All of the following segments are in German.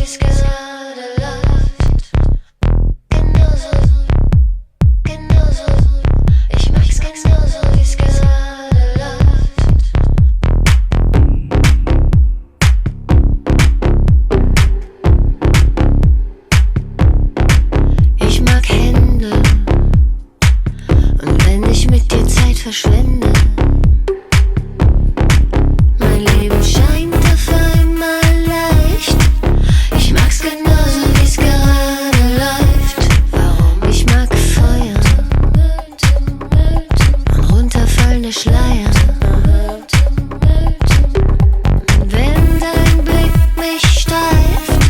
wie's gerade läuft. Genauso, genauso. Ich mag's genauso, wie's gerade läuft. Ich mag Hände. Und wenn ich mit dir Zeit verschwende, mein Leben scheint auf einmal leicht. Ich mag's genauso, wie's gerade läuft. Warum? Ich mag Feuer und runterfallende Schleier. Und wenn dein Blick mich streift,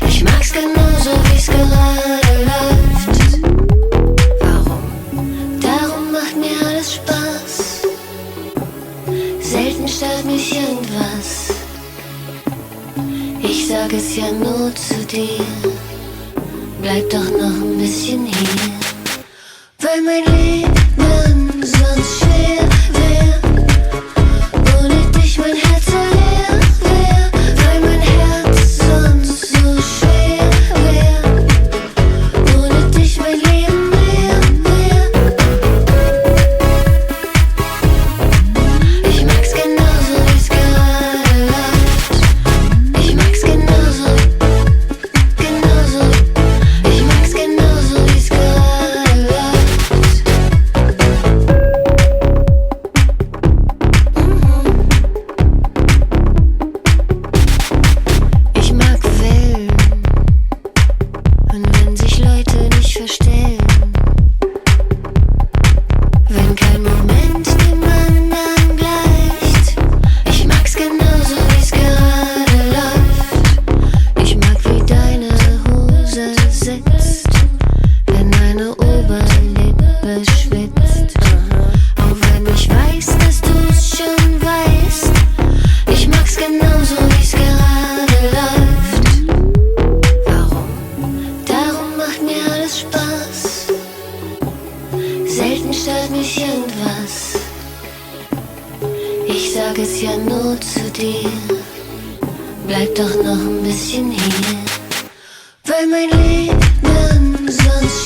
ich mag's genauso, wie's gerade läuft. Warum? Darum macht mir alles Spaß. Selten stört mich irgendwas. Ich sag es ja nur zu dir. Bleib doch noch ein bisschen hier. Weil mein Leben sonst schwer wär. Ohne dich mein Herz so leer wär. Weil mein Herz sonst so schwer wär. Ohne dich mein Leben leer wär. Ich mag's genauso, wie's gerade läuft. Ich mag's genauso, genauso. Ich mag's genauso, wie's gerade läuft. Ich mag Wellen. Und wenn sich Leute nicht verstellen. Wenn kein Moment dem anderen gleicht. Ich mag's genauso, wie's gerade läuft. Ich mag, wie deine Hose sitzt, wenn meine Oberlippe schwitzt. Auch wenn ich weiß, dass du's schon weißt. Ich mag's genauso, wie's gerade läuft. Warum? Darum macht mir alles Spaß. Selten stört mich irgendwas. Ich sag es ja nur zu dir. Bleib doch noch ein bisschen hier. Weil mein Leben sonst